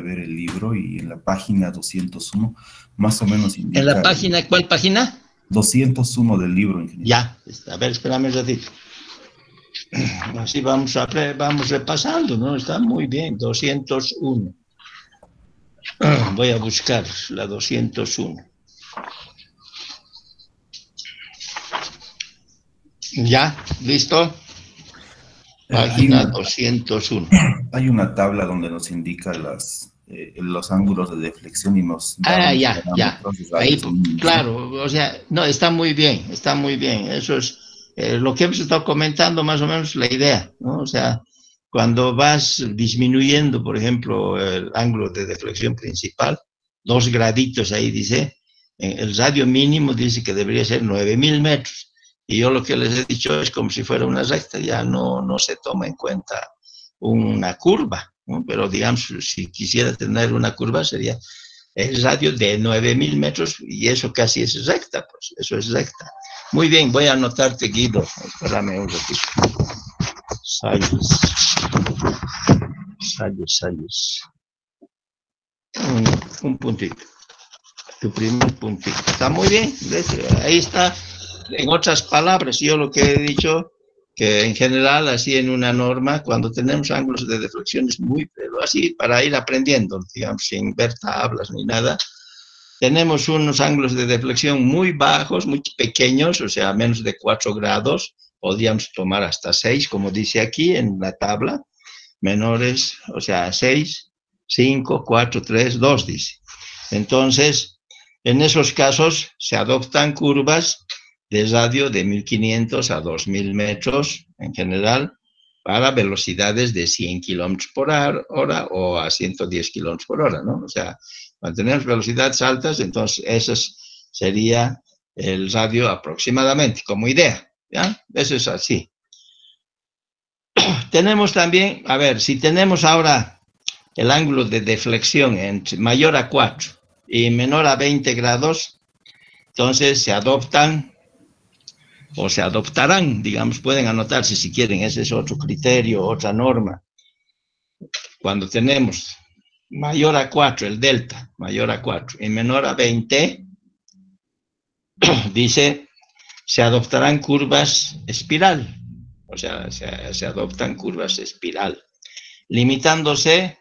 ver el libro y en la página 201 más o menos indica... ¿En la página? ¿Cuál página? 201 del libro, ingeniero. Ya, a ver, espérame un ratito. Así vamos repasando, ¿no? Está muy bien, 201. Voy a buscar la 201. Ya, ¿listo? Página 201. Hay una tabla donde nos indica los ángulos de deflexión y nos da unos Ya. parámetros de Ahí, radios mínimos, claro, o sea, no, está muy bien, está muy bien. Eso es lo que hemos estado comentando, más o menos la idea, ¿no? O sea, cuando vas disminuyendo, por ejemplo, el ángulo de deflexión principal, 2 graditos ahí dice, el radio mínimo dice que debería ser 9.000 metros. Y yo lo que les he dicho es como si fuera una recta, ya no se toma en cuenta una curva, ¿no? Pero digamos, si quisiera tener una curva sería el radio de 9.000 metros y eso casi es recta, pues eso es recta. Muy bien, voy a anotarte, Guido. Espérame un ratito. Salles. Un puntito. Tu primer puntito. Está muy bien. Ahí está. En otras palabras, yo lo que he dicho, que en general, así en una norma, cuando tenemos ángulos de deflexión, es muy, pero así para ir aprendiendo, digamos, sin ver tablas ni nada, tenemos unos ángulos de deflexión muy bajos, muy pequeños, o sea, menos de 4 grados, podríamos tomar hasta 6, como dice aquí en la tabla, menores, o sea, 6, 5, 4, 3, 2, dice. Entonces, en esos casos se adoptan curvas de radio de 1.500 a 2.000 metros en general para velocidades de 100 kilómetros por hora o a 110 kilómetros por hora, ¿no? O sea, cuando tenemos velocidades altas, entonces ese sería el radio aproximadamente, como idea, ¿ya? Eso es así. Tenemos también, a ver, si tenemos ahora el ángulo de deflexión entre mayor a 4 y menor a 20 grados, entonces se adoptan o se adoptarán, digamos, pueden anotarse si quieren, ese es otro criterio, otra norma. Cuando tenemos mayor a 4, el delta, mayor a 4 y menor a 20, dice, se adoptarán curvas espiral, o sea, se adoptan curvas espiral, limitándose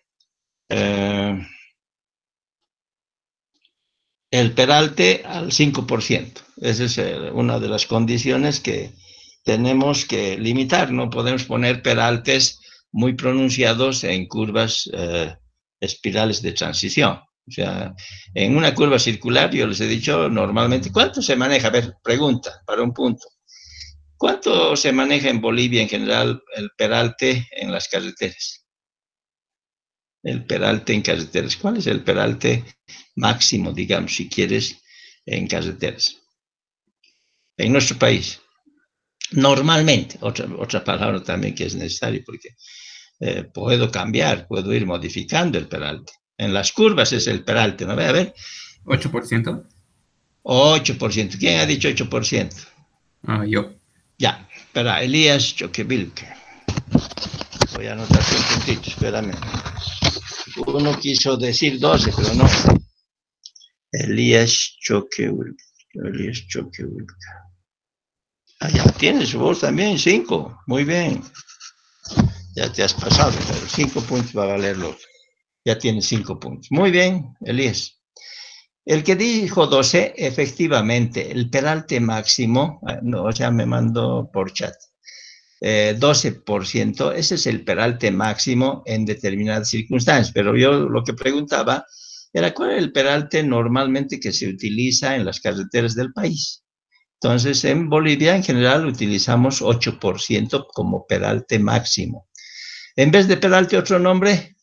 el peralte al 5%. Esa es una de las condiciones que tenemos que limitar. No podemos poner peraltes muy pronunciados en curvas espirales de transición. O sea, en una curva circular, yo les he dicho normalmente, ¿cuánto se maneja? A ver, pregunta para un punto. ¿Cuánto se maneja en Bolivia en general el peralte en las carreteras? El peralte en carreteras. ¿Cuál es el peralte máximo, digamos, si quieres, en carreteras? En nuestro país. Normalmente, otra palabra también que es necesario, porque puedo cambiar, puedo ir modificando el peralte. En las curvas es el peralte, ¿no? A ver. 8%. 8%. ¿Quién ha dicho 8%? Yo. Ya, espera, Elías Choquevilque. Voy a anotar un puntito, espérame. Uno quiso decir 12, pero no. Elías Choquevilque. Ya tienes vos también, 5. Muy bien. Ya te has pasado, pero 5 puntos va a valerlo. Ya tienes 5 puntos. Muy bien, Elías. El que dijo 12, efectivamente, el peralte máximo, no, o sea, me mandó por chat, 12%, ese es el peralte máximo en determinadas circunstancias, pero yo lo que preguntaba era cuál es el peralte normalmente que se utiliza en las carreteras del país. Entonces, en Bolivia, en general, utilizamos 8% como peralte máximo. En vez de peralte, otro nombre.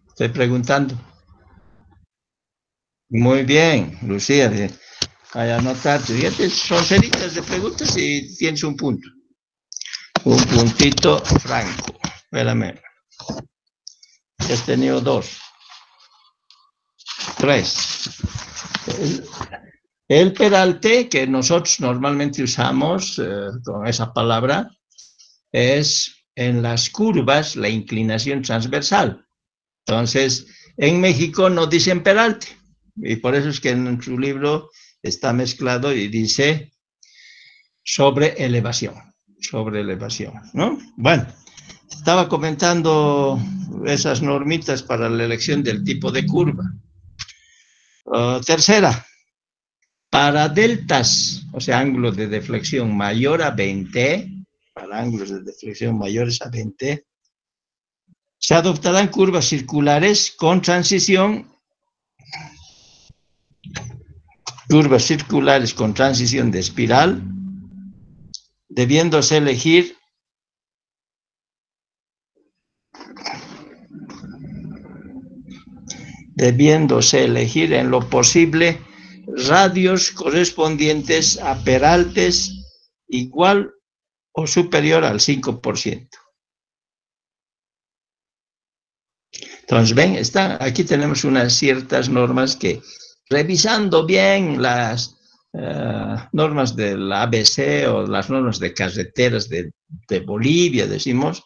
Estoy preguntando. Muy bien, Lucía. Voy a anotar. Fíjate, son seritas de preguntas y tienes un punto. Un puntito franco. Espérame. Ya has tenido 2. 3. El peralte que nosotros normalmente usamos con esa palabra es en las curvas la inclinación transversal. Entonces, en México no dicen peralte, y por eso es que en su libro está mezclado y dice sobre elevación, ¿no? Bueno, estaba comentando esas normitas para la elección del tipo de curva. Tercera, para deltas, o sea, ángulos de deflexión mayor a 20, para ángulos de deflexión mayores a 20, se adoptarán curvas circulares con transición de espiral, debiéndose elegir en lo posible radios correspondientes a peraltes igual o superior al 5%. Entonces, ven, aquí tenemos unas ciertas normas que, revisando bien las normas del ABC o las normas de carreteras de Bolivia, decimos,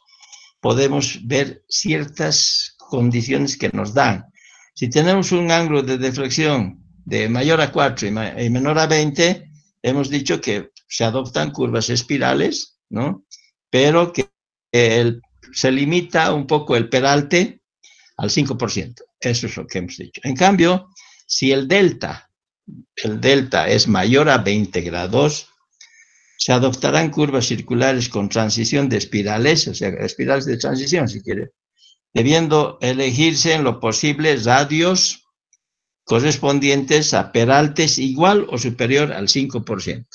podemos ver ciertas condiciones que nos dan. Si tenemos un ángulo de deflexión de mayor a 4 y menor a 20, hemos dicho que se adoptan curvas espirales, ¿no? Pero que se limita un poco el peralte al 5%. Eso es lo que hemos dicho. En cambio, si el delta es mayor a 20 grados, se adoptarán curvas circulares con transición de espirales, o sea, espirales de transición, si quiere, debiendo elegirse en lo posible radios correspondientes a peraltes igual o superior al 5%.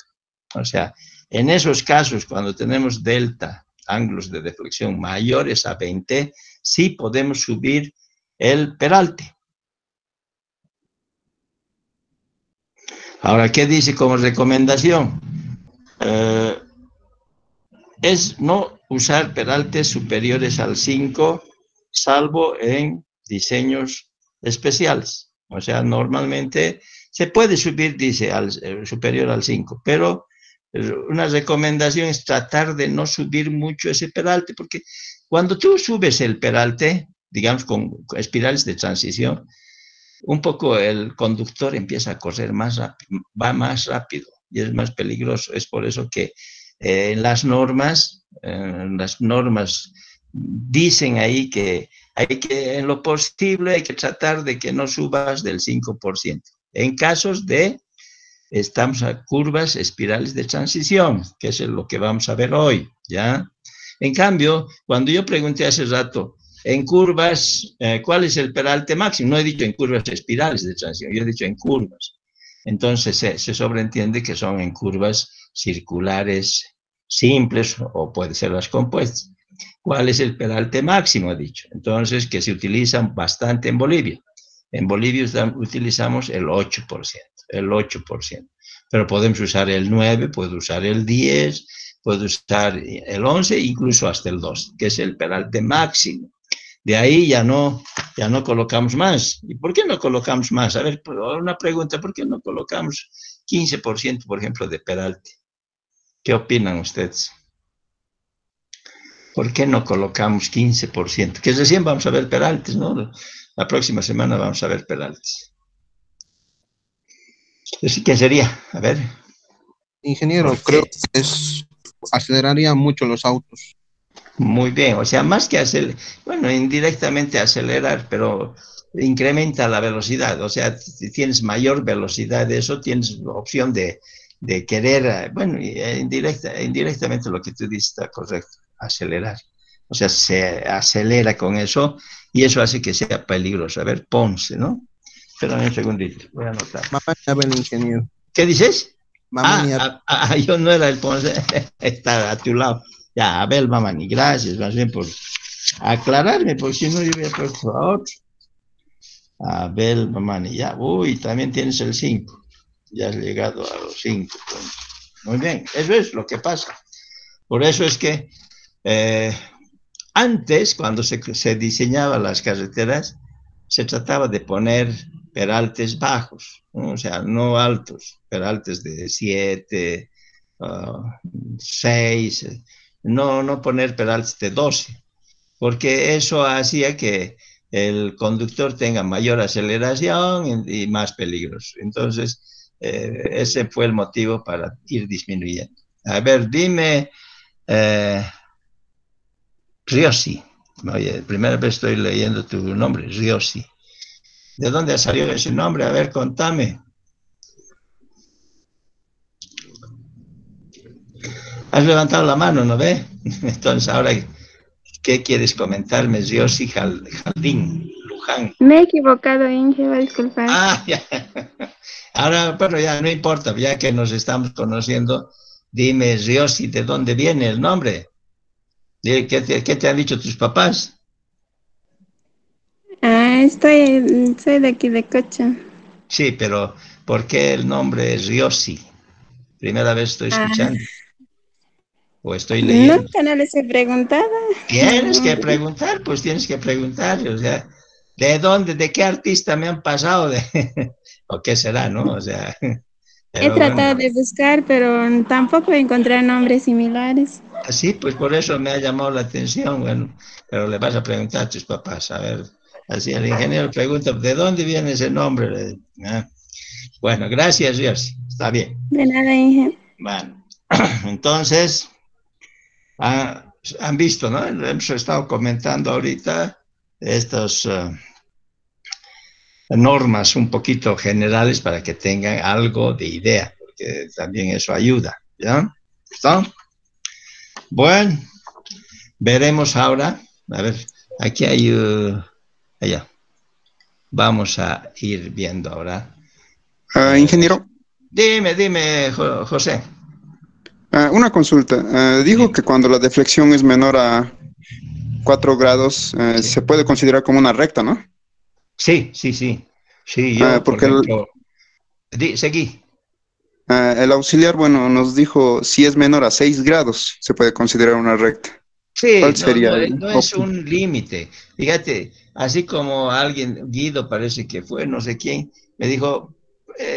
O sea, en esos casos, cuando tenemos delta, ángulos de deflexión mayores a 20, sí podemos subir el peralte. Ahora, ¿qué dice como recomendación? Es no usar peraltes superiores al 5, salvo en diseños especiales. O sea, normalmente se puede subir, dice, superior al 5, pero una recomendación es tratar de no subir mucho ese peralte, porque cuando tú subes el peralte, digamos, con espirales de transición, un poco el conductor empieza a correr más rápido, va más rápido y es más peligroso. Es por eso que las normas dicen ahí que en lo posible hay que tratar de que no subas del 5%. En casos de, estamos a curvas espirales de transición, que es lo que vamos a ver hoy, ¿ya? En cambio, cuando yo pregunté hace rato, en curvas, ¿cuál es el peralte máximo? No he dicho en curvas espirales de transición, yo he dicho en curvas. Entonces se sobreentiende que son en curvas circulares simples o puede ser las compuestas. ¿Cuál es el peralte máximo? He dicho. Entonces, que se utilizan bastante en Bolivia. En Bolivia utilizamos el 8%. Pero podemos usar el 9, puedo usar el 10, puedo usar el 11, incluso hasta el 2, que es el peralte máximo. De ahí ya no colocamos más. ¿Y por qué no colocamos más? A ver, una pregunta, ¿por qué no colocamos 15%, por ejemplo, de peralte? ¿Qué opinan ustedes? ¿Por qué no colocamos 15%? Que recién vamos a ver peraltes, ¿no? La próxima semana vamos a ver peraltes. ¿Qué sería? A ver. Ingeniero, creo que aceleraría mucho los autos. Muy bien, o sea, más que acelerar, bueno, indirectamente acelerar, pero incrementa la velocidad, o sea, si tienes mayor velocidad de eso, tienes la opción de querer, bueno, indirectamente lo que tú dices está correcto, acelerar. O sea, se acelera con eso y eso hace que sea peligroso. A ver, Ponce, ¿no? Espérame un segundito, voy a anotar. Mamá, ya ven, ingeniero. ¿Qué dices? Mamá, yo no era el Ponce, está a tu lado. Ya, Abel Mamani, gracias más bien por aclararme, porque si no yo hubiera puesto a otro. Abel Mamani, ya, uy, también tienes el 5. Ya has llegado a los 5 puntos. Muy bien, eso es lo que pasa. Por eso es que antes, cuando se diseñaban las carreteras, se trataba de poner peraltes bajos, ¿no? O sea, no altos, peraltes de 7, 6, no poner pedales de 12, porque eso hacía que el conductor tenga mayor aceleración y más peligros. Entonces, ese fue el motivo para ir disminuyendo. A ver, dime, Riosi. Oye, primera vez estoy leyendo tu nombre, Riosi. ¿De dónde salió ese nombre? A ver, contame. Has levantado la mano, ¿no ve? Entonces, ahora, ¿qué quieres comentarme? Riosi Jaldín, Luján. Me he equivocado, Inge, va a disculpar. Ah, ya. Ahora, pero ya no importa, ya que nos estamos conociendo, dime, Riosi, ¿de dónde viene el nombre? ¿Qué te han dicho tus papás? Soy de aquí de Cocha. Sí, pero ¿por qué el nombre es Riosi? Primera vez estoy escuchando. O estoy leyendo. Nunca no les he preguntado. Tienes que preguntar, pues tienes que preguntar. O sea, ¿de dónde, de qué artista me han pasado? ¿O qué será, no? O sea, He tratado de buscar, pero tampoco encontré nombres similares. Sí, pues por eso me ha llamado la atención. Bueno, pero le vas a preguntar a tus papás. A ver, así el ingeniero pregunta, ¿de dónde viene ese nombre? Bueno, gracias, Dios. Está bien. De nada, Inge. Bueno, entonces, han visto, ¿no? Hemos estado comentando ahorita estas normas un poquito generales para que tengan algo de idea, porque también eso ayuda, ¿ya? ¿Está? Bueno, veremos ahora. A ver, aquí hay... allá. Vamos a ir viendo ahora. Ingeniero. Dime, José. Una consulta. Dijo que cuando la deflexión es menor a 4 grados, sí, se puede considerar como una recta, ¿no? Sí. Sí, yo, porque por ejemplo... Seguí. El auxiliar, bueno, nos dijo si es menor a 6 grados, se puede considerar una recta. Sí, ¿Cuál sería no es un límite. Fíjate, así como alguien, Guido parece que fue, no sé quién, me dijo,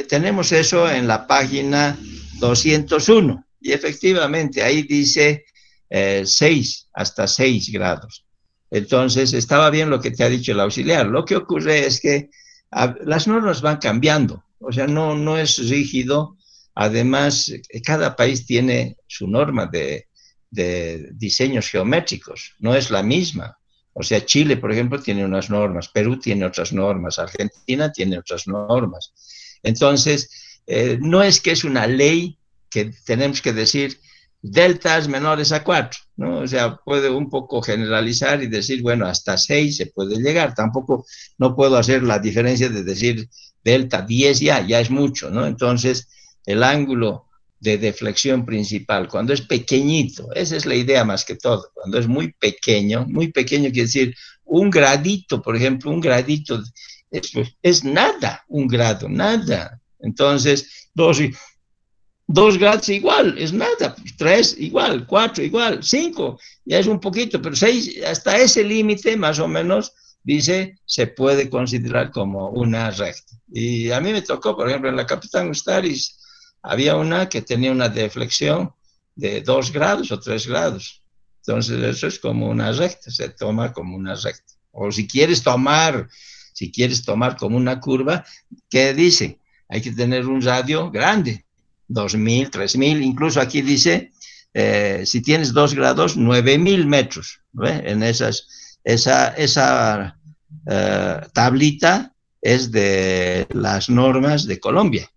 tenemos eso en la página 201. Y efectivamente, ahí dice 6, hasta 6 grados. Entonces, estaba bien lo que te ha dicho el auxiliar. Lo que ocurre es que las normas van cambiando. O sea, no es rígido. Además, cada país tiene su norma de diseños geométricos, no es la misma. O sea, Chile, por ejemplo, tiene unas normas, Perú tiene otras normas, Argentina tiene otras normas. Entonces, no es que es una ley que tenemos que decir deltas menores a 4, ¿no? O sea, puede un poco generalizar y decir, bueno, hasta 6 se puede llegar. Tampoco no puedo hacer la diferencia de decir delta 10 ya es mucho, ¿no? Entonces, el ángulo de deflexión principal, cuando es pequeñito, esa es la idea más que todo, cuando es muy pequeño quiere decir un gradito, por ejemplo, un gradito es nada, un grado, nada. Entonces, 2 grados igual, es nada, 3 igual, 4 igual, 5, ya es un poquito, pero 6, hasta ese límite más o menos, dice, se puede considerar como una recta. Y a mí me tocó, por ejemplo, en la Capitán Ustaris, había una que tenía una deflexión de 2 grados o 3 grados. Entonces, eso es como una recta, se toma como una recta. O si quieres tomar como una curva, ¿qué dice? Hay que tener un radio grande, 2.000, 3.000, incluso aquí dice, si tienes 2 grados, 9.000 metros. ¿Ve? En esa tablita es de las normas de Colombia,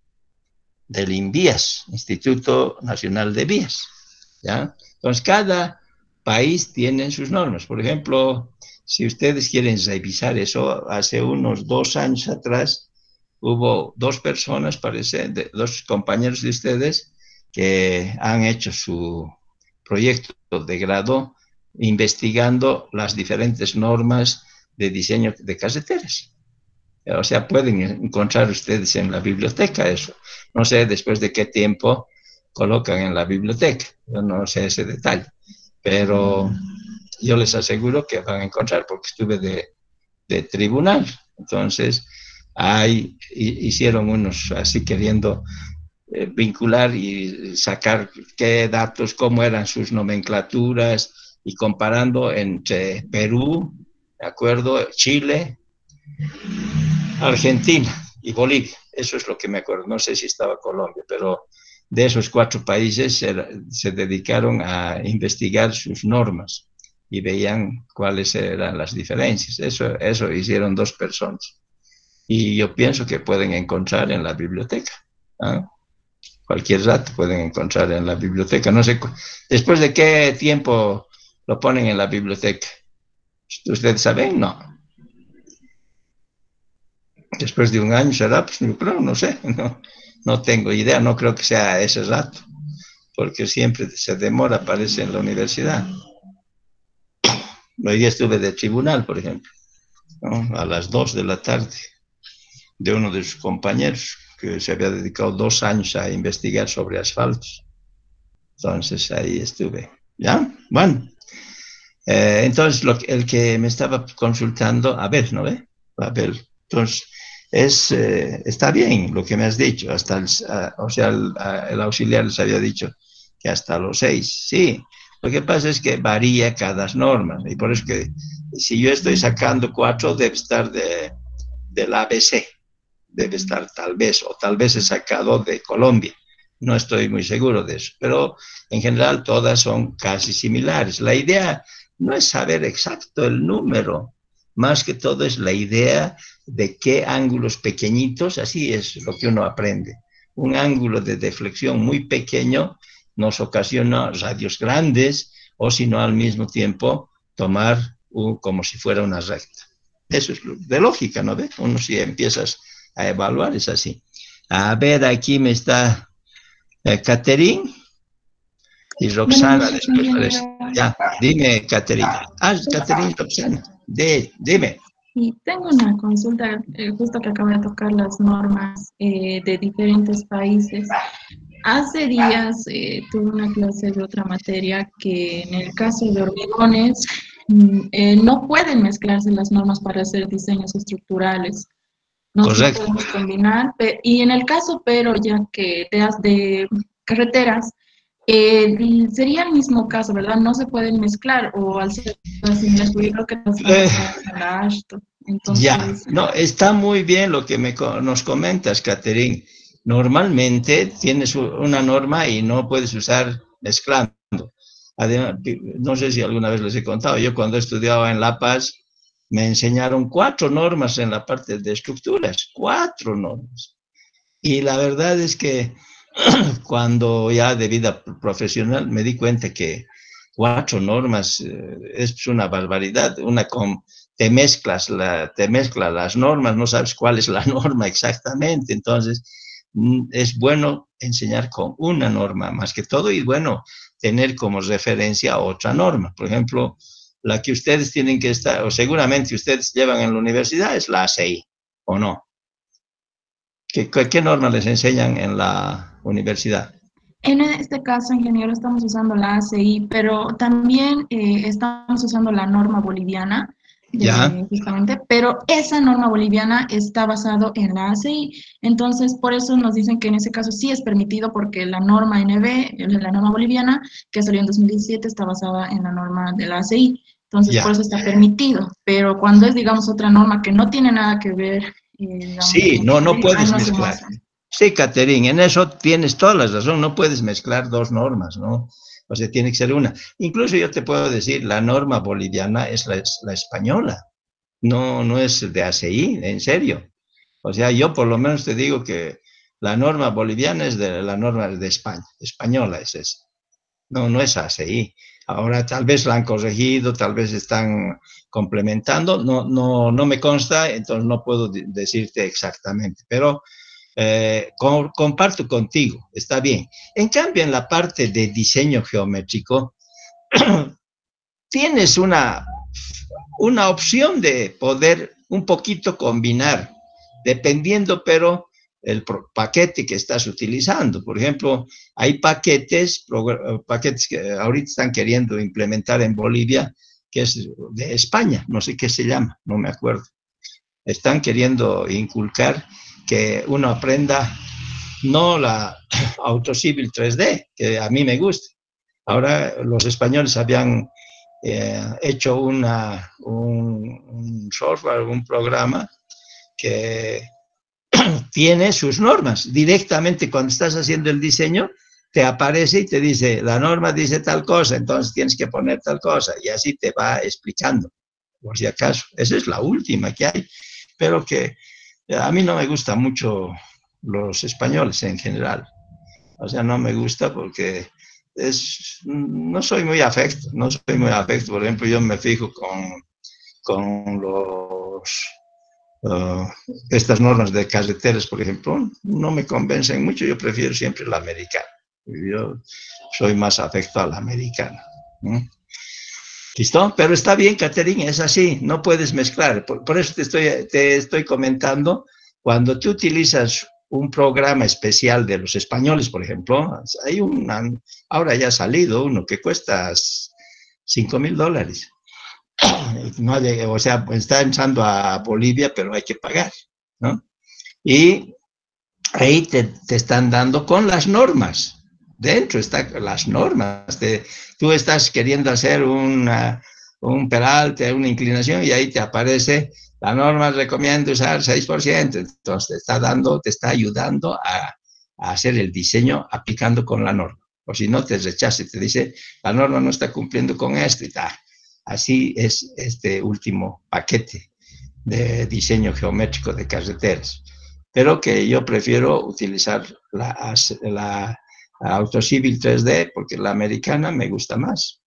del INVIAS, Instituto Nacional de Vías, ¿ya? Entonces, cada país tiene sus normas. Por ejemplo, si ustedes quieren revisar eso, hace unos 2 años atrás, hubo 2 personas, parece, 2 compañeros de ustedes, que han hecho su proyecto de grado investigando las diferentes normas de diseño de carreteras. O sea, pueden encontrar ustedes en la biblioteca eso. No sé después de qué tiempo colocan en la biblioteca. Yo no sé ese detalle. Pero yo les aseguro que van a encontrar porque estuve de tribunal. Entonces, hicieron unos así queriendo vincular y sacar qué datos, cómo eran sus nomenclaturas, y comparando entre Perú, ¿de acuerdo? Chile, Argentina y Bolivia. Eso es lo que me acuerdo. No sé si estaba Colombia, pero de esos 4 países se dedicaron a investigar sus normas y veían cuáles eran las diferencias. Eso hicieron 2 personas. Y yo pienso que pueden encontrar en la biblioteca. ¿Ah? Cualquier dato pueden encontrar en la biblioteca. No sé, ¿después de qué tiempo lo ponen en la biblioteca? ¿Ustedes saben? No. Después de un año será, pues yo creo, no sé, no tengo idea, no creo que sea ese rato, porque siempre se demora, aparece en la universidad. Hoy día estuve de tribunal, por ejemplo, ¿no? A las 2 de la tarde, de uno de sus compañeros, que se había dedicado 2 años a investigar sobre asfaltos. Entonces ahí estuve, ¿ya? Bueno, entonces el que me estaba consultando, a ver, ¿no ve? A ver, entonces está bien lo que me has dicho, hasta o sea, el auxiliar les había dicho que hasta los 6, sí. Lo que pasa es que varía cada norma, y por eso que si yo estoy sacando 4, debe estar del ABC, debe estar tal vez, o tal vez he sacado de Colombia. No estoy muy seguro de eso, pero en general todas son casi similares. La idea no es saber exacto el número, más que todo es la idea de qué ángulos pequeñitos, así es lo que uno aprende. Un ángulo de deflexión muy pequeño nos ocasiona radios grandes, o si no al mismo tiempo tomar como si fuera una recta. Eso es de lógica, ¿no ves? Uno si empiezas a evaluar es así. A ver, aquí me está Catherine y Roxana después parece. Ya, dime, Catherine. Catherine, Roxana, dime. Y tengo una consulta, justo que acabo de tocar las normas de diferentes países. Hace días tuve una clase de otra materia que en el caso de hormigones no pueden mezclarse las normas para hacer diseños estructurales. No se podemos combinar. Y en el caso, pero ya que de carreteras, sería el mismo caso, ¿verdad? No se pueden mezclar, o al ser similares, yo creo que entonces, ya, no, está muy bien lo que nos comentas, Catherine. Normalmente tienes una norma y no puedes usar mezclando. Además, no sé si alguna vez les he contado, yo cuando estudiaba en La Paz, me enseñaron 4 normas en la parte de estructuras, 4 normas. Y la verdad es que cuando ya de vida profesional me di cuenta que 4 normas es una barbaridad. Te mezcla las normas, no sabes cuál es la norma exactamente. Entonces, es bueno enseñar con una norma más que todo, y bueno, tener como referencia otra norma. Por ejemplo, la que ustedes tienen que estar, o seguramente ustedes llevan en la universidad, es la ACI, ¿o no? ¿Qué norma les enseñan en la universidad? En este caso, ingeniero, estamos usando la ACI, pero también estamos usando la norma boliviana, justamente, pero esa norma boliviana está basada en la ACI. Entonces, por eso nos dicen que en ese caso sí es permitido, porque la norma NB, la norma boliviana, que salió en 2017, está basada en la norma de la ACI. Entonces, por eso está permitido. Pero cuando es, digamos, otra norma que no tiene nada que ver, digamos, sí, no puedes mezclar. Sí, Catherine, en eso tienes toda la razón, no puedes mezclar 2 normas, ¿no? O sea, tiene que ser una. Incluso yo te puedo decir, la norma boliviana es la española, no es de ACI, en serio. O sea, yo por lo menos te digo que la norma boliviana es de la norma de España, española es esa. No es ACI. Ahora tal vez la han corregido, tal vez están complementando, no me consta, entonces no puedo decirte exactamente, pero comparto contigo, está bien. En cambio, en la parte de diseño geométrico, tienes una opción de poder un poquito combinar, dependiendo, pero el paquete que estás utilizando. Por ejemplo, hay paquetes que ahorita están queriendo implementar en Bolivia, que es de España, no sé qué se llama, no me acuerdo. Están queriendo inculcar que uno aprenda no la AutoCivil 3D, que a mí me gusta. Ahora los españoles habían hecho un software, un programa que tiene sus normas. Directamente cuando estás haciendo el diseño, te aparece y te dice, la norma dice tal cosa, entonces tienes que poner tal cosa, y así te va explicando, por si acaso. Esa es la última que hay, pero que a mí no me gustan mucho los españoles en general. O sea, no me gusta porque no soy muy afecto, Por ejemplo, yo me fijo con estas normas de carreteras, por ejemplo, no me convencen mucho, yo prefiero siempre la americana. Yo soy más afecto a la americana. ¿Listo? Pero está bien, Caterina, es así, no puedes mezclar. Por eso te estoy comentando, cuando tú utilizas un programa especial de los españoles, por ejemplo, hay ahora ya ha salido uno que cuesta $5,000. No, o sea, está entrando a Bolivia, pero hay que pagar, ¿no? Y ahí te están dando con las normas. Dentro están las normas. Tú estás queriendo hacer un peralte, una inclinación, y ahí te aparece, la norma recomienda usar 6%. Entonces te está ayudando a hacer el diseño aplicando con la norma. O si no, te rechaza y te dice, la norma no está cumpliendo con esto y tal. Así es este último paquete de diseño geométrico de carreteras. Pero que yo prefiero utilizar la AutoCivil 3D porque la americana me gusta más.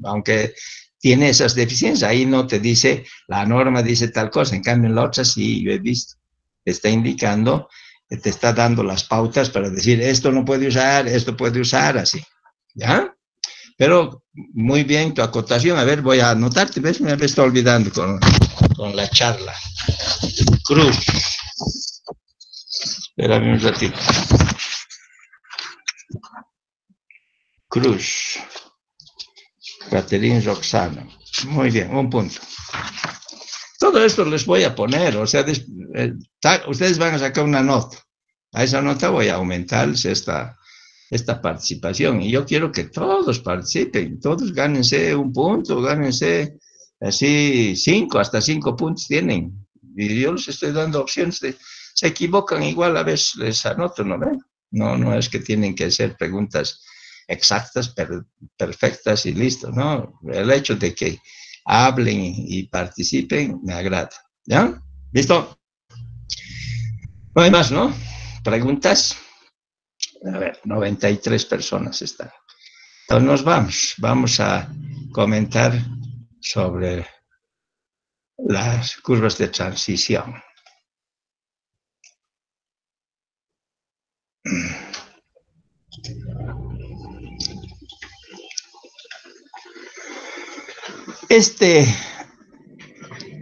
Aunque tiene esas deficiencias, ahí no te dice, la norma dice tal cosa. En cambio, en la otra sí, yo he visto. Te está indicando, te está dando las pautas para decir, esto no puede usar, esto puede usar, así. ¿Ya? Pero muy bien tu acotación. A ver, voy a anotarte, ¿ves? Me estoy olvidando con la charla. Cruz. Espérame un ratito. Cruz. Caterina Roxana. Muy bien, un punto. Todo esto les voy a poner, o sea, ustedes van a sacar una nota. A esa nota voy a aumentarles esta participación. Y yo quiero que todos participen, todos gánense un punto, gánense así hasta 5 puntos tienen. Y yo les estoy dando opciones se equivocan igual, a veces les anoto, ¿no ven? No es que tienen que ser preguntas exactas, perfectas y listo, ¿no? El hecho de que hablen y participen me agrada, ¿ya? ¿Listo? No hay más, ¿no? ¿Preguntas? A ver, 93 personas están. Entonces nos vamos a comentar sobre las curvas de transición.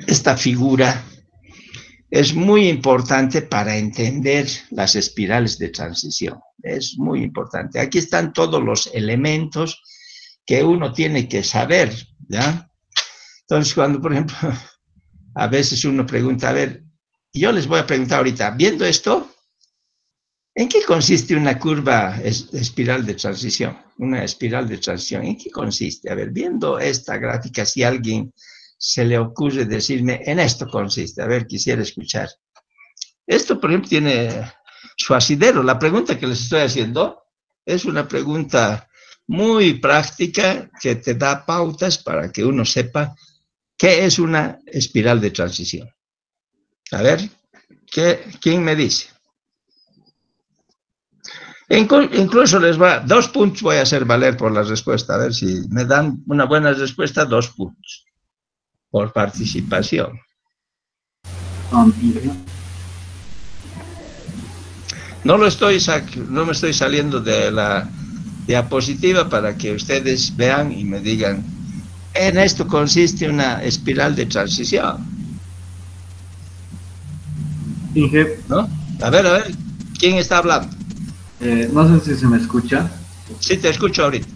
Esta figura es muy importante para entender las espirales de transición. Es muy importante. Aquí están todos los elementos que uno tiene que saber, ¿ya? Entonces, cuando, por ejemplo, a veces uno pregunta, a ver, yo les voy a preguntar ahorita, viendo esto, ¿en qué consiste una curva espiral de transición? Una espiral de transición, ¿en qué consiste? A ver, viendo esta gráfica, si a alguien se le ocurre decirme, en esto consiste, a ver, quisiera escuchar. Esto, por ejemplo, tiene su asidero. La pregunta que les estoy haciendo es una pregunta muy práctica que te da pautas para que uno sepa qué es una espiral de transición. A ver, ¿quién me dice? Incluso 2 puntos voy a hacer valer por la respuesta. A ver si me dan una buena respuesta, 2 puntos por participación. No me estoy saliendo de la diapositiva para que ustedes vean y me digan, en esto consiste una espiral de transición. Inge. ¿No? A ver, ¿quién está hablando? No sé si se me escucha. Sí, te escucho ahorita.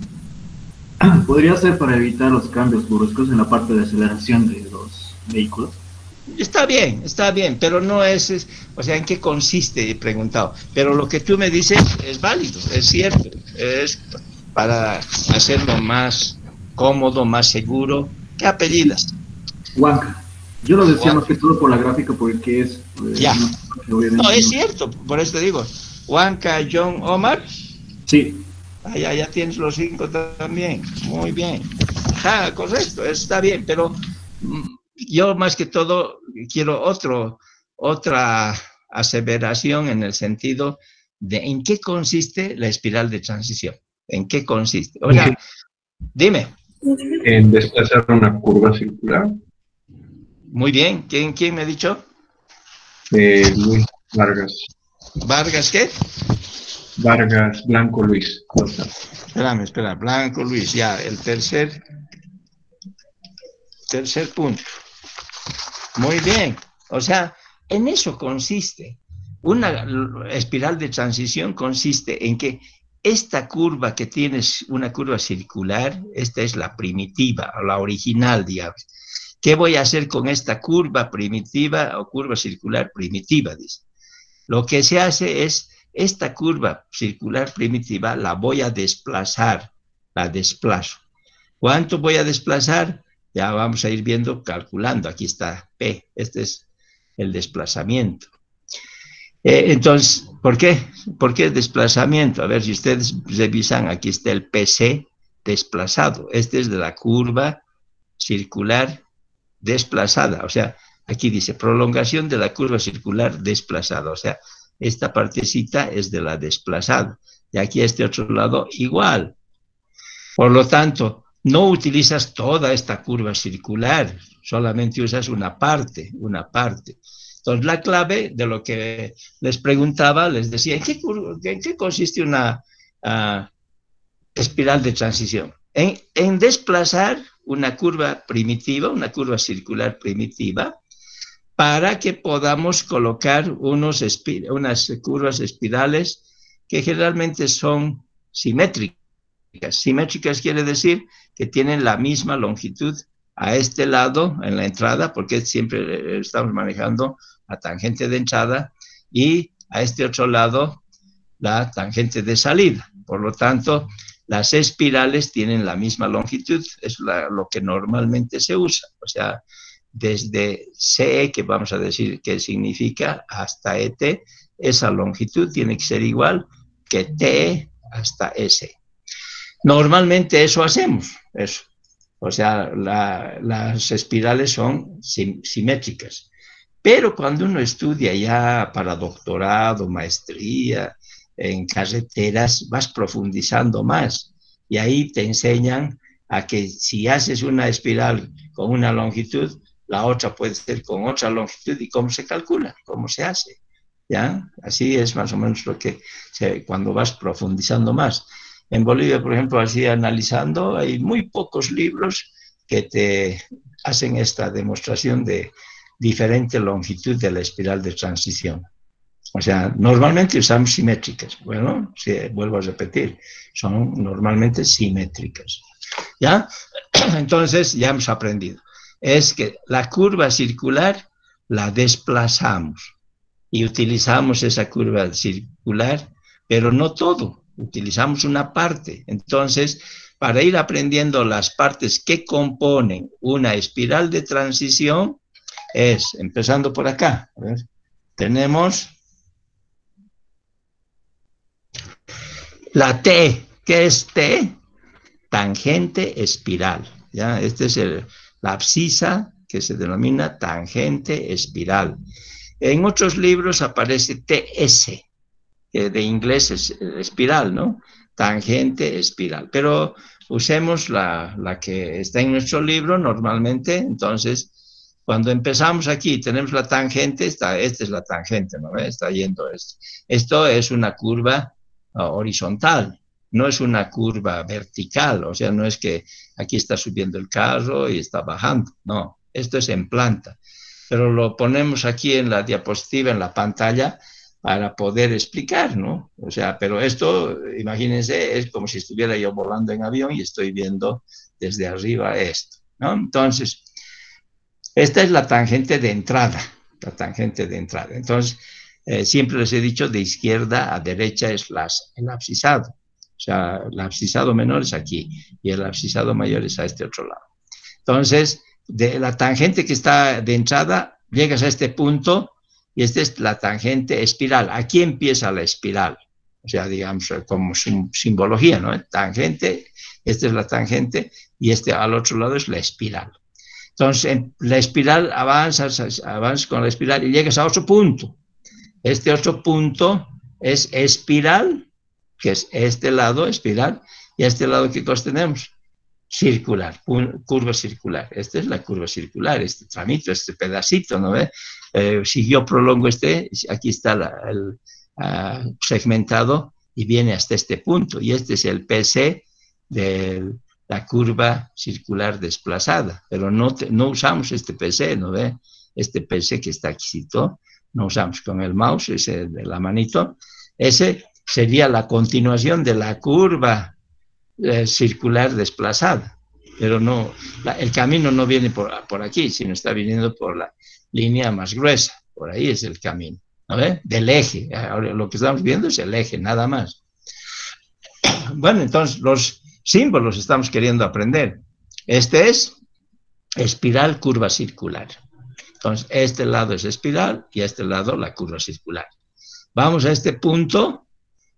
¿Podría ser para evitar los cambios bruscos en la parte de aceleración de los vehículos? Está bien, pero no o sea, ¿en qué consiste? He preguntado. Pero lo que tú me dices es válido, es cierto, es para hacerlo más cómodo, más seguro. ¿Qué apellidas? Huanca. Yo lo decía Huanca. más que todo por la gráfica, porque es... Ya. No, es cierto, por eso te digo. Huanca, John, Omar. Sí. Ya tienes los 5 también. Muy bien. Correcto, está bien, pero yo más que todo quiero otra aseveración en el sentido de en qué consiste la espiral de transición. ¿En qué consiste? O sea, dime. En desplazar una curva circular. Muy bien. ¿Quién me ha dicho? Luis Vargas. ¿Vargas qué? Vargas Blanco Luis. Espera, Blanco Luis, ya, el tercer punto. Muy bien, o sea, en eso consiste. Una espiral de transición consiste en que esta curva que tienes, una curva circular, esta es la primitiva, o la original, digamos. ¿Qué voy a hacer con esta curva primitiva o curva circular primitiva? Dice. Lo que se hace es, esta curva circular primitiva la voy a desplazar, la desplazo. ¿Cuánto voy a desplazar? Ya vamos a ir viendo, calculando. Aquí está P, este es el desplazamiento. Entonces, ¿por qué? ¿Por qué desplazamiento? A ver, si ustedes revisan, aquí está el PC desplazado. Este es de la curva circular desplazada. O sea, aquí dice prolongación de la curva circular desplazada. O sea, esta partecita es de la desplazada. Y aquí a este otro lado igual. Por lo tanto, no utilizas toda esta curva circular, solamente usas una parte. Entonces, la clave de lo que les preguntaba, les decía, ¿en qué consiste una espiral de transición? En desplazar una curva primitiva, una curva circular primitiva, para que podamos colocar unas curvas espirales que generalmente son simétricas. Simétricas quiere decir que tienen la misma longitud a este lado en la entrada, porque siempre estamos manejando la tangente de entrada, y a este otro lado la tangente de salida. Por lo tanto, las espirales tienen la misma longitud, es lo que normalmente se usa. O sea, desde CE, que vamos a decir qué significa, hasta ET, esa longitud tiene que ser igual que TE hasta S. Normalmente eso hacemos, eso. O sea, las espirales son simétricas. Pero cuando uno estudia ya para doctorado, maestría, en carreteras, vas profundizando más. Y ahí te enseñan a que si haces una espiral con una longitud, la otra puede ser con otra longitud, y cómo se calcula, cómo se hace. ¿Ya? Así es más o menos lo que cuando vas profundizando más. En Bolivia, por ejemplo, así analizando, hay muy pocos libros que te hacen esta demostración de diferente longitud de la espiral de transición. O sea, normalmente usamos simétricas. Bueno, vuelvo a repetir, son normalmente simétricas. ¿Ya? Entonces, ya hemos aprendido. Es que la curva circular la desplazamos y utilizamos esa curva circular, pero no todo. Utilizamos una parte. Entonces, para ir aprendiendo las partes que componen una espiral de transición, empezando por acá. A ver, tenemos la T. ¿Qué es T? Tangente espiral. ¿Ya? Esta es la abscisa que se denomina tangente espiral. En otros libros aparece TS, que de inglés es espiral, ¿no? Tangente espiral. Pero usemos la que está en nuestro libro normalmente. Entonces, cuando empezamos aquí, tenemos la tangente, esta es la tangente, ¿no? Está yendo esto. Esto es una curva horizontal, no es una curva vertical, o sea, no es que aquí está subiendo el carro y está bajando, no, esto es en planta. Pero lo ponemos aquí en la diapositiva, en la pantalla, para poder explicar, ¿no? O sea, pero esto, imagínense, es como si estuviera yo volando en avión y estoy viendo desde arriba esto, ¿no? Entonces, Esta es la tangente de entrada, la tangente de entrada. Entonces, siempre les he dicho, de izquierda a derecha es el abscisado. O sea, el abscisado menor es aquí y el abscisado mayor es a este otro lado. Entonces, de la tangente que está de entrada, llegas a este punto y esta es la tangente espiral. Aquí empieza la espiral. O sea, digamos, como simbología, ¿no? Tangente, esta es la tangente y este al otro lado es la espiral. Entonces, la espiral avanzas con la espiral y llegas a otro punto. Este otro punto es espiral, que es este lado, espiral, y a este lado, ¿qué cosa tenemos? Circular, curva circular. Esta es la curva circular, este tramito, este pedacito, ¿no ve? Si yo prolongo aquí está el segmentado y viene hasta este punto, y este es el PC de la curva circular desplazada, pero no usamos este PC, ¿no ve? Este PC que está aquí, no usamos con el mouse, ese de la manito, ese sería la continuación de la curva circular desplazada, pero no, el camino no viene por aquí, sino está viniendo por la línea más gruesa, por ahí es el camino, ¿no ve? Del eje. Ahora lo que estamos viendo es el eje, nada más. Bueno, entonces los símbolos estamos queriendo aprender. Este es espiral, curva circular. Entonces, este lado es espiral y a este lado la curva circular. Vamos a este punto.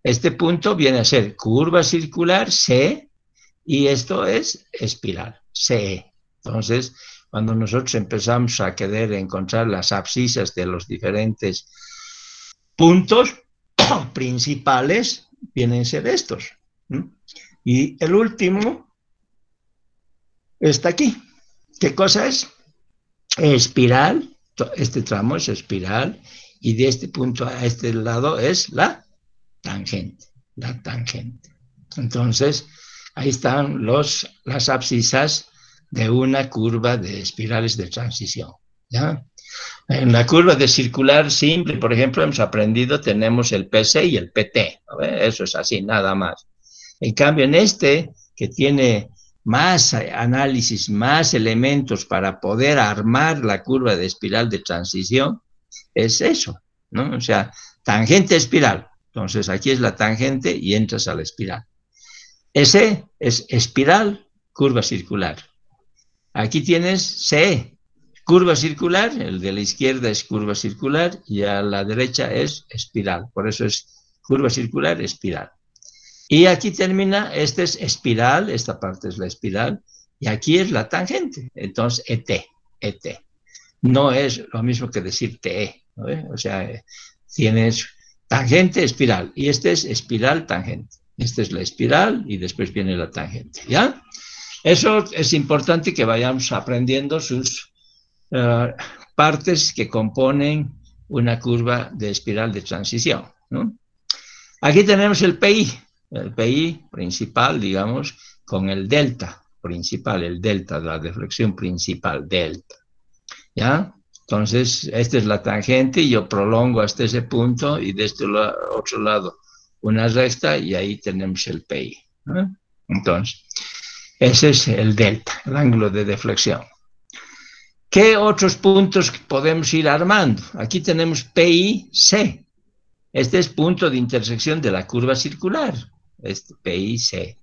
Este punto viene a ser curva circular, C, y esto es espiral, CE. Entonces, cuando nosotros empezamos a querer encontrar las abscisas de los diferentes puntos principales, vienen a ser estos. Y el último está aquí. ¿Qué cosa es? Espiral, este tramo es espiral, y de este punto a este lado es la tangente. Entonces, ahí están las abscisas de una curva de espirales de transición, ¿ya? En la curva de circular simple, por ejemplo, hemos aprendido, tenemos el PC y el PT, ¿no? Eso es así, nada más. En cambio, en este, que tiene más análisis, más elementos para poder armar la curva de espiral de transición, es eso, ¿no? O sea, tangente espiral. Entonces, aquí es la tangente y entras a la espiral. Ese es espiral, curva circular. Aquí tienes C, curva circular, el de la izquierda es curva circular y a la derecha es espiral. Por eso es curva circular, espiral. Y aquí termina, este es espiral, esta parte es la espiral, y aquí es la tangente. Entonces, ET. No es lo mismo que decir TE, ¿no? O sea, tienes tangente, espiral, y este es espiral, tangente. Esta es la espiral y después viene la tangente, ¿ya? Eso es importante que vayamos aprendiendo sus partes que componen una curva de espiral de transición, ¿no? Aquí tenemos el PI principal, digamos, con el delta principal, el delta de la deflexión principal, delta, ¿ya? Entonces, esta es la tangente y yo prolongo hasta ese punto y de este otro lado una recta y ahí tenemos el PI, ¿no? Entonces, ese es el delta, el ángulo de deflexión. ¿Qué otros puntos podemos ir armando? Aquí tenemos PI-C. Este es punto de intersección de la curva circular, este PI-C.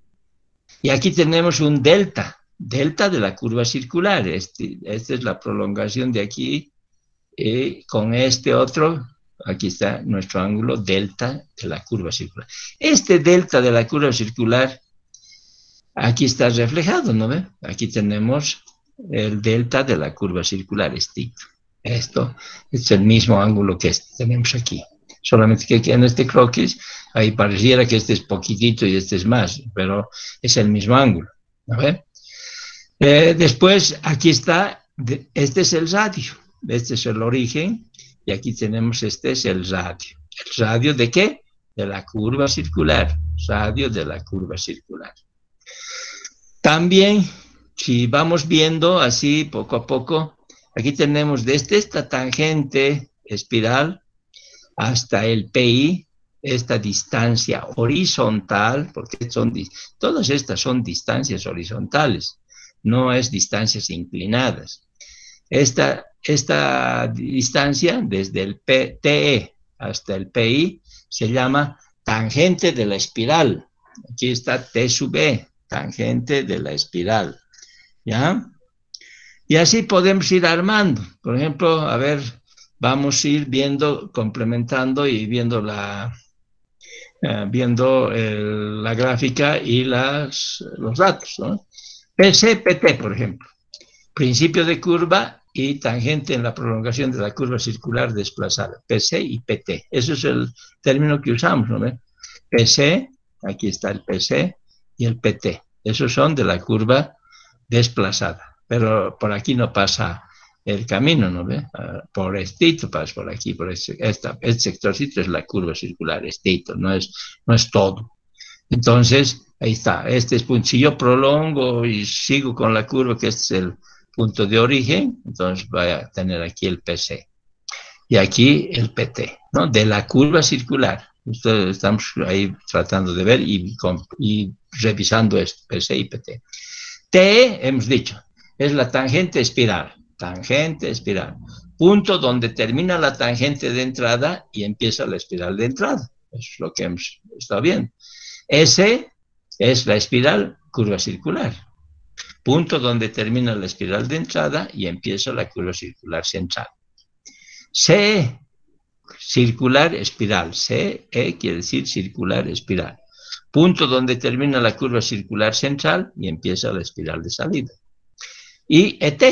Y aquí tenemos un delta de la curva circular. Esta es la prolongación de aquí con este otro. Aquí está nuestro ángulo delta de la curva circular. Este delta de la curva circular, aquí está reflejado, ¿no ve? Aquí tenemos el delta de la curva circular, esto es el mismo ángulo que tenemos aquí. Solamente que en este croquis, ahí pareciera que este es poquitito y este es más, pero es el mismo ángulo, ¿no ve? Después, aquí está, este es el radio, este es el origen, y aquí tenemos, este es el radio. ¿El radio de qué? De la curva circular, radio de la curva circular. También, si vamos viendo así poco a poco, aquí tenemos desde esta tangente espiral hasta el PI, esta distancia horizontal, porque todas estas son distancias horizontales, no es distancias inclinadas. Esta distancia, desde el TE hasta el PI, se llama tangente de la espiral. Aquí está T sub E, tangente de la espiral. ¿Ya? Y así podemos ir armando. Por ejemplo, a ver, vamos a ir viendo, complementando y viendo la gráfica y los datos, ¿no? PC, PT, por ejemplo. Principio de curva y tangente en la prolongación de la curva circular desplazada. PC y PT. Ese es el término que usamos, ¿no? PC, aquí está el PC y el PT. Esos son de la curva desplazada. Pero por aquí no pasa el camino, ¿no ve? Por estito pasa por aquí, por este sectorcito es la curva circular, estito, no es todo. Entonces, ahí está, este es punto. Si yo prolongo y sigo con la curva, que este es el punto de origen, entonces voy a tener aquí el PC. Y aquí el PT, ¿no? De la curva circular. Estamos ahí tratando de ver y revisando esto, PC y PT. TE, hemos dicho, es la tangente espiral. Tangente espiral. Punto donde termina la tangente de entrada y empieza la espiral de entrada. Eso es lo que hemos estado viendo. S es la espiral curva circular. Punto donde termina la espiral de entrada y empieza la curva circular central. CE, circular espiral. CE quiere decir circular espiral. Punto donde termina la curva circular central y empieza la espiral de salida. Y ET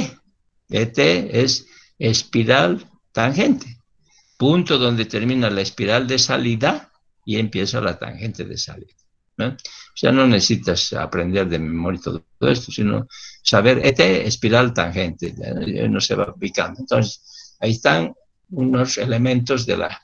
es espiral tangente. Punto donde termina la espiral de salida y empieza la tangente de salida, ¿no? O sea, no necesitas aprender de memoria todo esto, sino saber ET, espiral tangente, no se va picando. Entonces, ahí están unos elementos de la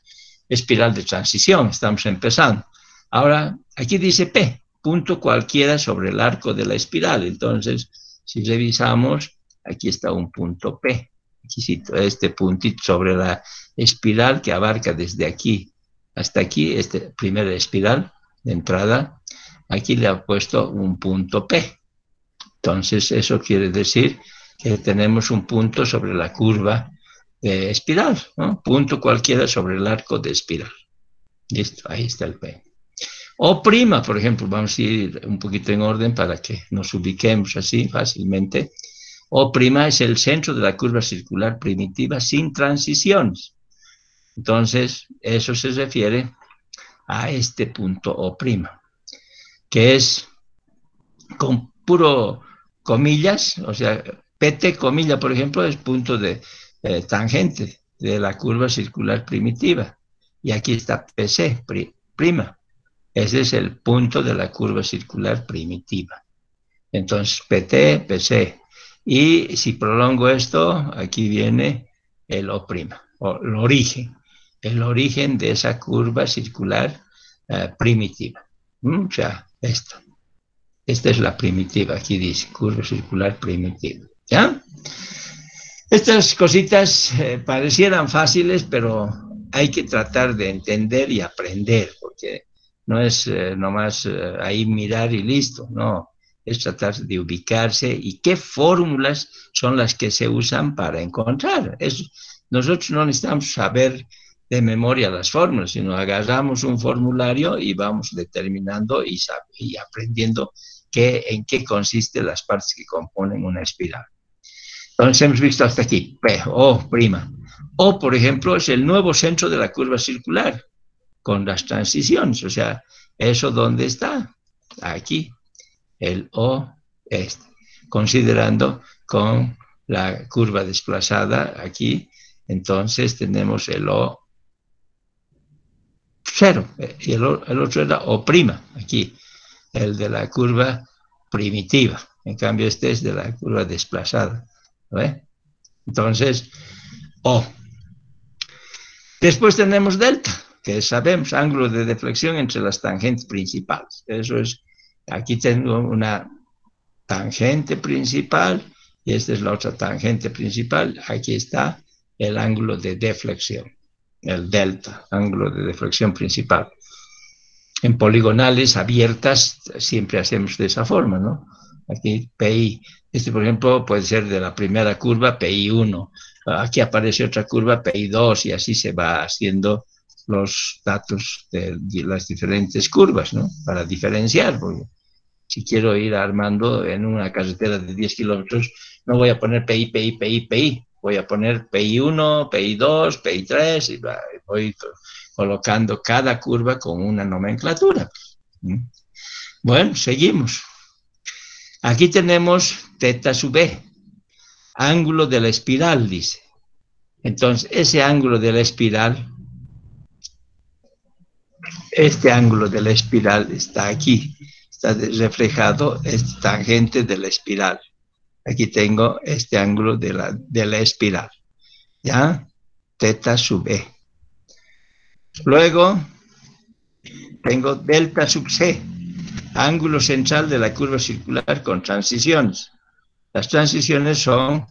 espiral de transición, estamos empezando. Ahora, aquí dice P, punto cualquiera sobre el arco de la espiral. Entonces, si revisamos, aquí está un punto P. Aquí cito este puntito sobre la espiral que abarca desde aquí hasta aquí, esta primera espiral de entrada. Aquí le ha puesto un punto P. Entonces, eso quiere decir que tenemos un punto sobre la curva de espiral, ¿no? Punto cualquiera sobre el arco de espiral. Listo, ahí está el P. O prima, por ejemplo, vamos a ir un poquito en orden para que nos ubiquemos así fácilmente. O' es el centro de la curva circular primitiva sin transiciones. Entonces, eso se refiere a este punto O', que es con puro comillas, o sea, PT, comilla, por ejemplo, es punto de tangente de la curva circular primitiva. Y aquí está PC, prima. Ese es el punto de la curva circular primitiva. Entonces, PT, PC. Y si prolongo esto, aquí viene el O', o el origen de esa curva circular primitiva. O sea, esta es la primitiva, aquí dice, curva circular primitiva. ¿Ya? Estas cositas parecieran fáciles, pero hay que tratar de entender y aprender, porque no es nomás ahí mirar y listo, no. Es tratar de ubicarse y qué fórmulas son las que se usan para encontrar. Nosotros no necesitamos saber de memoria las fórmulas, sino agarramos un formulario y vamos determinando y aprendiendo en qué consisten las partes que componen una espiral. Entonces hemos visto hasta aquí, P, O'. O, por ejemplo, es el nuevo centro de la curva circular, con las transiciones, o sea, ¿eso dónde está? Aquí. El O, considerando con la curva desplazada aquí, entonces tenemos el O 0, y el otro era O', aquí, el de la curva primitiva, en cambio este es de la curva desplazada, ¿ve? Entonces, O. Después tenemos delta, que sabemos, ángulo de deflexión entre las tangentes principales, eso es. Aquí tengo una tangente principal y esta es la otra tangente principal. Aquí está el ángulo de deflexión, el delta, ángulo de deflexión principal. En poligonales abiertas siempre hacemos de esa forma, ¿no? Aquí PI. Este, por ejemplo, puede ser de la primera curva, PI1. Aquí aparece otra curva, PI2, y así se va haciendo los datos de las diferentes curvas, ¿no? Para diferenciar, porque si quiero ir armando en una carretera de 10 kilómetros, no voy a poner PI. Voy a poner PI1, PI2, PI3, y voy colocando cada curva con una nomenclatura. Bueno, seguimos. Aquí tenemos teta sub e, ángulo de la espiral, dice. Entonces, ese ángulo de la espiral, este ángulo de la espiral está aquí. Está reflejado este tangente de la espiral. Aquí tengo este ángulo de la espiral. ¿Ya? Teta sub e. Luego, tengo delta sub c, ángulo central de la curva circular con transiciones. Las transiciones son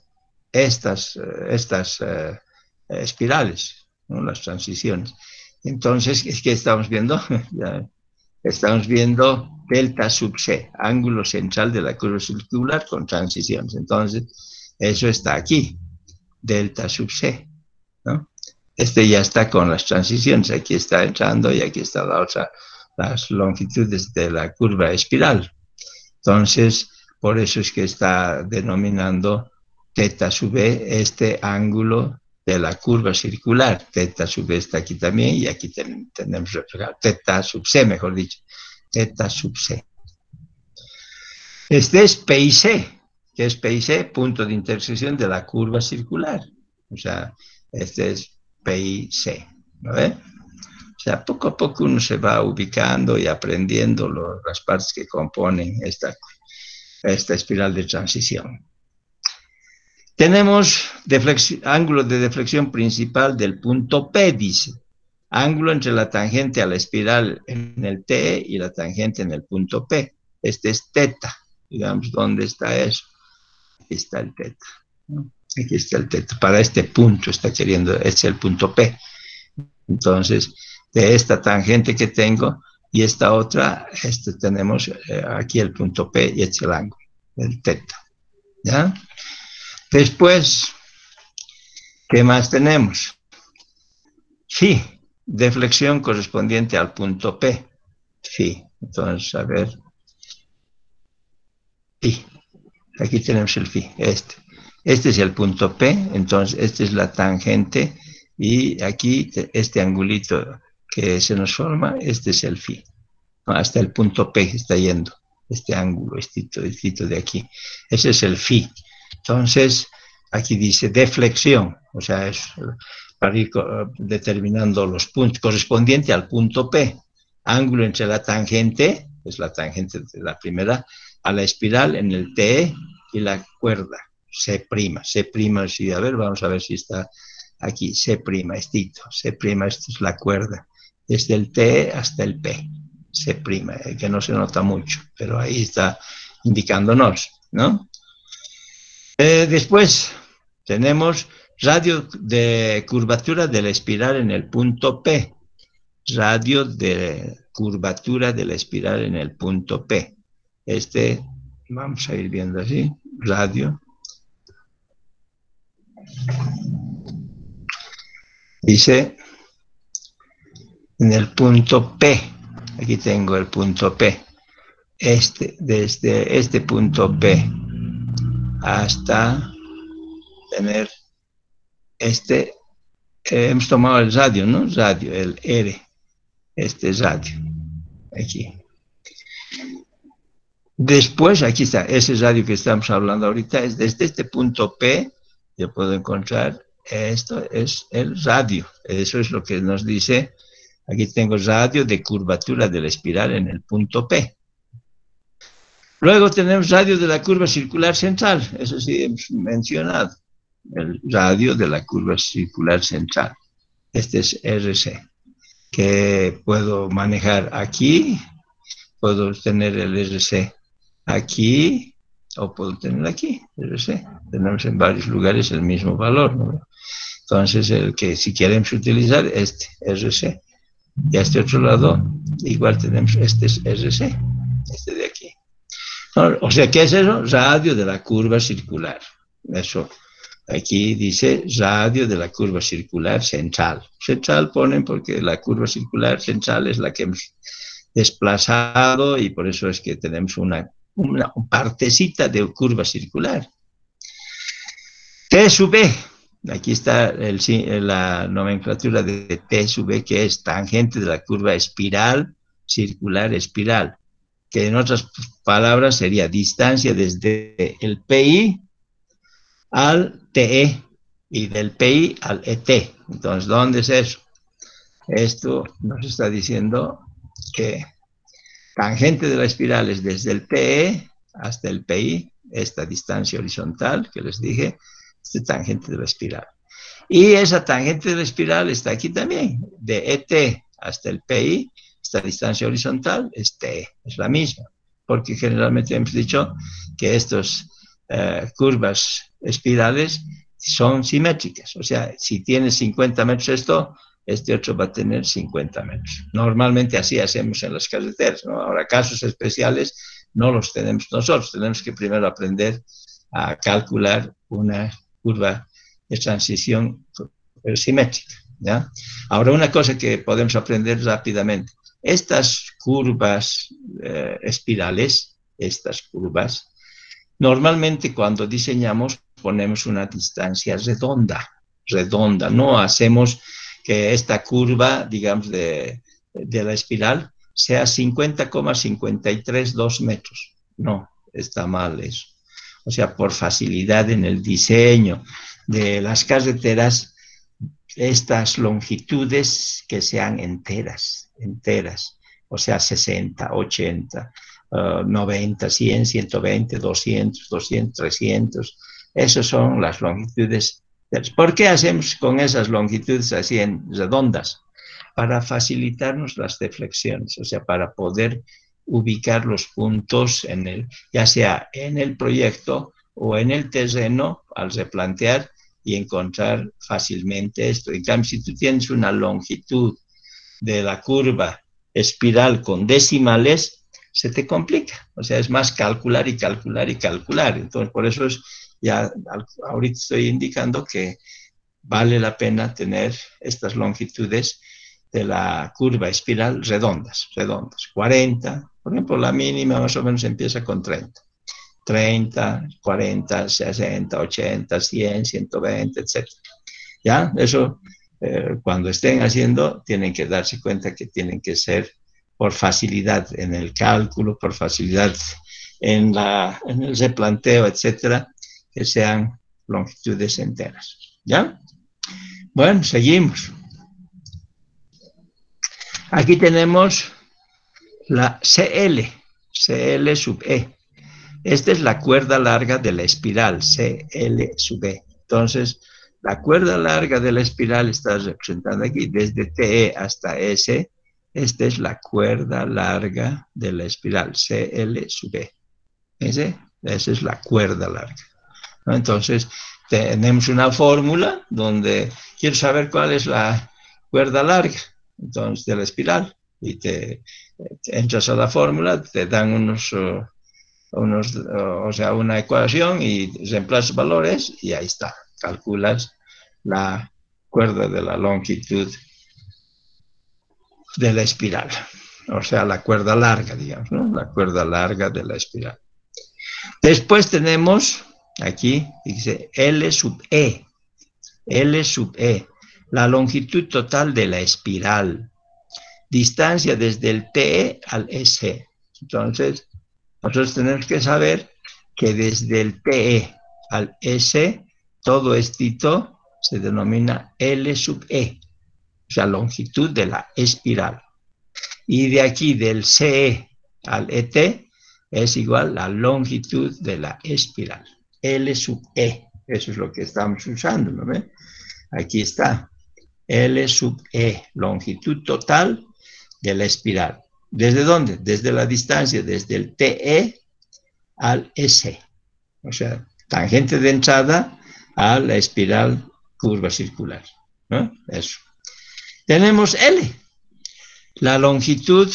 estas espirales, ¿no? Las transiciones. Entonces, ¿qué estamos viendo? Estamos viendo delta sub c, ángulo central de la curva circular con transiciones. Entonces, eso está aquí, delta sub c, ¿no? Este ya está con las transiciones, aquí está entrando y aquí está la otra, las longitudes de la curva espiral. Entonces, por eso es que está denominando teta sub e este ángulo de la curva circular. Teta sub e está aquí también y aquí tenemos reflejado teta sub c, mejor dicho, teta sub c. Este es PIC, que es PIC, punto de intersección de la curva circular. O sea, este es PIC, ¿no ve? O sea, poco a poco uno se va ubicando y aprendiendo las partes que componen esta espiral de transición. Tenemos ángulo de deflexión principal del punto P, dice. Ángulo entre la tangente a la espiral en el T y la tangente en el punto P. Este es teta. Digamos, ¿dónde está eso? Aquí está el teta, ¿no? Aquí está el teta. Para este punto está queriendo, este es el punto P. Entonces, de esta tangente que tengo y esta otra, tenemos aquí el punto P y este es el ángulo, el teta. ¿Ya? Después, ¿qué más tenemos? Phi, deflexión correspondiente al punto P. Phi. Entonces, a ver. Phi. Aquí tenemos el phi, Este es el punto P, entonces esta es la tangente y aquí este angulito que se nos forma, este es el phi. No, hasta el punto P está yendo, este ángulo, este de aquí. Ese es el phi. Entonces, aquí dice deflexión, o sea, es para ir determinando los puntos, correspondiente al punto P. Ángulo entre la tangente, es la tangente de la primera, a la espiral en el T y la cuerda. C', sí, a ver, vamos a ver si está aquí, C', esto es la cuerda, desde el T hasta el P, C', que no se nota mucho, pero ahí está indicándonos, ¿no? Después tenemos radio de curvatura de la espiral en el punto P, radio de curvatura de la espiral en el punto P. Vamos a ir viendo así, radio. Dice, en el punto P, aquí tengo el punto P, desde este punto P hasta tener hemos tomado el radio, ¿no? Radio, el R, radio, aquí. Después, aquí está, ese radio que estamos hablando ahorita, es desde este punto P, yo puedo encontrar, esto es el radio, eso es lo que nos dice, aquí tengo radio de curvatura de la espiral en el punto P. Luego tenemos radio de la curva circular central, eso sí hemos mencionado, el radio de la curva circular central, este es RC, que puedo manejar aquí, puedo tener el RC aquí, o puedo tener aquí, RC. Tenemos en varios lugares el mismo valor, ¿no? Entonces, el que si queremos utilizar RC. Y a este otro lado, igual tenemos este es RC, de aquí. ¿No? O sea, ¿qué es eso? Radio de la curva circular. Eso. Aquí dice radio de la curva circular central. Central ponen porque la curva circular central es la que hemos desplazado y por eso es que tenemos una partecita de curva circular. T sub E. Aquí está la nomenclatura de T sub E, que es tangente de la curva espiral, circular, espiral. Que en otras palabras sería distancia desde el PI al TE y del PI al ET. Entonces, ¿dónde es eso? Esto nos está diciendo que tangente de la espiral es desde el TE hasta el PI, esta distancia horizontal que les dije, es tangente de la espiral. Y esa tangente de la espiral está aquí también, de ET hasta el PI, esta distancia horizontal es TE, es la misma, porque generalmente hemos dicho que estas curvas espirales son simétricas, o sea, si tiene 50 metros este otro va a tener 50 metros. Normalmente así hacemos en las carreteras, ¿no? Ahora, casos especiales no los tenemos nosotros, tenemos que primero aprender a calcular una curva de transición simétrica, ¿ya? Ahora, una cosa que podemos aprender rápidamente, estas curvas espirales, estas curvas, normalmente cuando diseñamos ponemos una distancia redonda, no hacemos que esta curva, digamos, de la espiral sea 50,532 metros. No, está mal eso. O sea, por facilidad en el diseño de las carreteras, estas longitudes que sean enteras, o sea, 60, 80, 90, 100, 120, 200, 300, esas son las longitudes. ¿Por qué hacemos con esas longitudes así en redondas? Para facilitarnos las deflexiones, o sea, para poder ubicar los puntos ya sea en el proyecto o en el terreno al replantear y encontrar fácilmente esto. En cambio, si tú tienes una longitud de la curva espiral con decimales, se te complica. O sea, es más calcular y calcular y calcular. Entonces, por eso ya ahorita estoy indicando que vale la pena tener estas longitudes de la curva espiral redondas. 40, por ejemplo, la mínima más o menos empieza con 30. 30, 40, 60, 80, 100, 120, etc. ¿Ya? Eso, cuando estén haciendo, tienen que darse cuenta que tienen que ser por facilidad en el cálculo, por facilidad en el replanteo, etcétera, que sean longitudes enteras. ¿Ya? Bueno, seguimos. Aquí tenemos la CL sub E. Esta es la cuerda larga de la espiral, CL sub E. Entonces, la cuerda larga de la espiral está representada aquí, desde TE hasta S. Esta es la cuerda larga de la espiral, CL sub E. Esa es la cuerda larga, ¿no? Entonces, tenemos una fórmula donde quiero saber cuál es la cuerda larga, entonces, de la espiral. Y te entras a la fórmula, te dan o sea, una ecuación y reemplazas valores y ahí está. Calculas la cuerda de la longitud de la espiral. O sea, la cuerda larga, digamos, ¿no? La cuerda larga de la espiral. Después tenemos aquí, dice L sub E. L sub E. La longitud total de la espiral. Distancia desde el TE al S. Entonces, nosotros tenemos que saber que desde el TE al S, todo esto se denomina L sub E, o sea, longitud de la espiral. Y de aquí, del CE al ET, es igual la longitud de la espiral. L sub E, eso es lo que estamos usando, ¿no ve? Aquí está, L sub E, longitud total de la espiral. ¿Desde dónde? Desde la distancia, desde el TE al S. O sea, tangente de entrada a la espiral curva circular, ¿no? Eso. Tenemos L, la longitud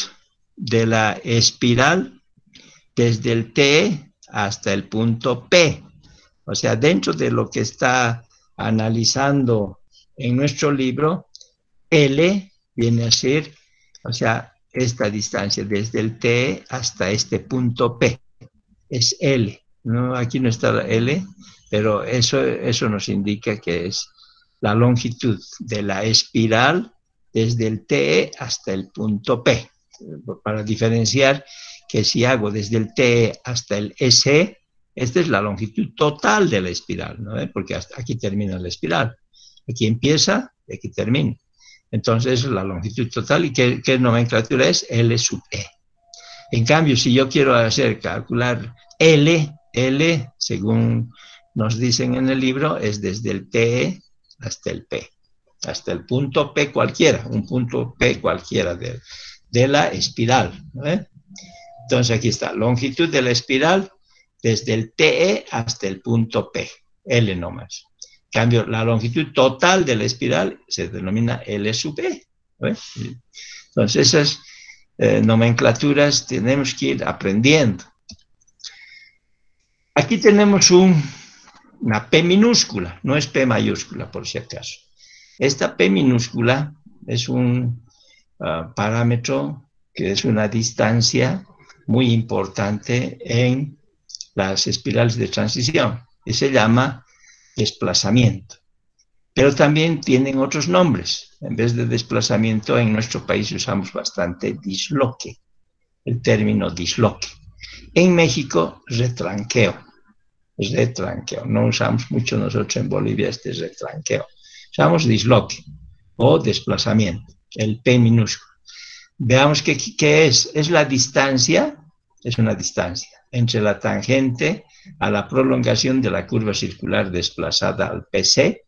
de la espiral desde el T hasta el punto P. O sea, dentro de lo que está analizando en nuestro libro, L viene a ser, o sea, esta distancia desde el T hasta este punto P. Es L. ¿No? Aquí no está la L, pero eso nos indica que es la longitud de la espiral desde el TE hasta el punto P. Para diferenciar que si hago desde el TE hasta el SE, esta es la longitud total de la espiral, ¿no? Porque hasta aquí termina la espiral. Aquí empieza y aquí termina. Entonces, es la longitud total. ¿Y qué nomenclatura es? L sub E. En cambio, si yo quiero calcular L, según nos dicen en el libro, es desde el TE hasta el P, hasta el punto P cualquiera, un punto P cualquiera de la espiral, ¿no? Entonces aquí está, longitud de la espiral desde el TE hasta el punto P, L nomás. En cambio, la longitud total de la espiral se denomina L sub E, ¿no? Entonces esas nomenclaturas tenemos que ir aprendiendo. Aquí tenemos una P minúscula, no es P mayúscula por si acaso. Esta P minúscula es un parámetro que es una distancia muy importante en las espirales de transición y se llama desplazamiento. Pero también tienen otros nombres. En vez de desplazamiento, en nuestro país usamos bastante disloque, el término disloque. En México, retranqueo. Es retranqueo. No usamos mucho nosotros en Bolivia este retranqueo. Usamos disloque o desplazamiento, el P minúsculo. Veamos qué es. Es la distancia, es una distancia entre la tangente a la prolongación de la curva circular desplazada al PC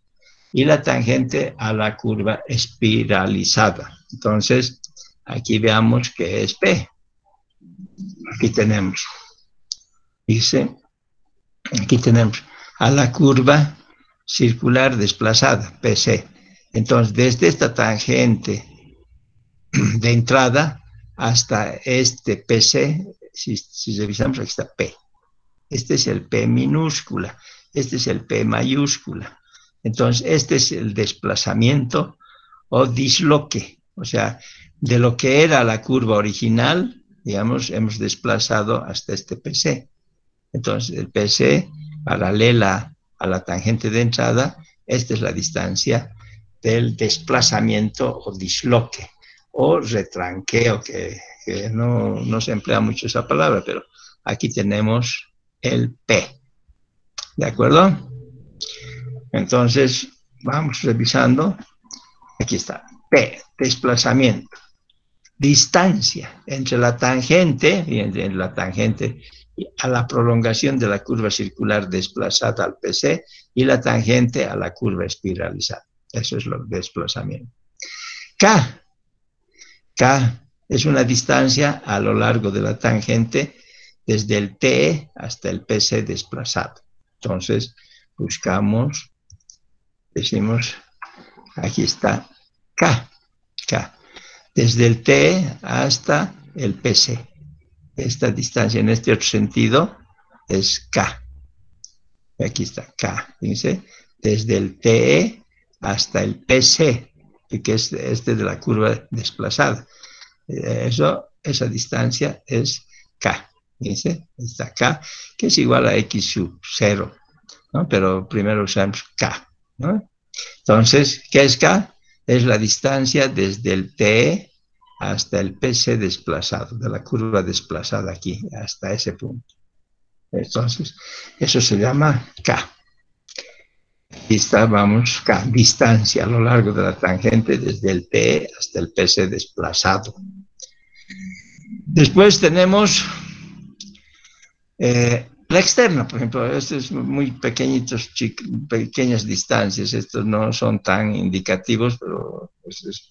y la tangente a la curva espiralizada. Entonces, aquí veamos qué es P. Aquí tenemos, dice, aquí tenemos a la curva circular desplazada, PC. Entonces, desde esta tangente de entrada hasta este PC, si revisamos, aquí está P. Este es el P minúscula, este es el P mayúscula. Entonces, este es el desplazamiento o disloque. O sea, de lo que era la curva original, digamos, hemos desplazado hasta este PC. Entonces, el PC, paralela a la tangente de entrada, esta es la distancia del desplazamiento o disloque, o retranqueo, que no se emplea mucho esa palabra, pero aquí tenemos el P. ¿De acuerdo? Entonces, vamos revisando. Aquí está, P, desplazamiento. Distancia entre la tangente, entre la tangente a la prolongación de la curva circular desplazada al PC y la tangente a la curva espiralizada. Eso es el desplazamiento. K es una distancia a lo largo de la tangente desde el TE hasta el PC desplazado. Entonces, buscamos, decimos, aquí está K. Desde el TE hasta el PC. Esta distancia en este otro sentido es K. Aquí está K, dice, desde el TE hasta el PC, que es este de la curva desplazada. Esa distancia es K, dice, está K, que es igual a X sub 0, ¿no? Pero primero usamos K, ¿no? Entonces, ¿qué es K? Es la distancia desde el TE hasta el PC desplazado, de la curva desplazada aquí, hasta ese punto. Entonces, eso se llama K. Aquí está, vamos, K, distancia a lo largo de la tangente desde el TE hasta el PC desplazado. Después tenemos la externa, por ejemplo. Estos muy pequeñitos, pequeñas distancias. Estos no son tan indicativos, pero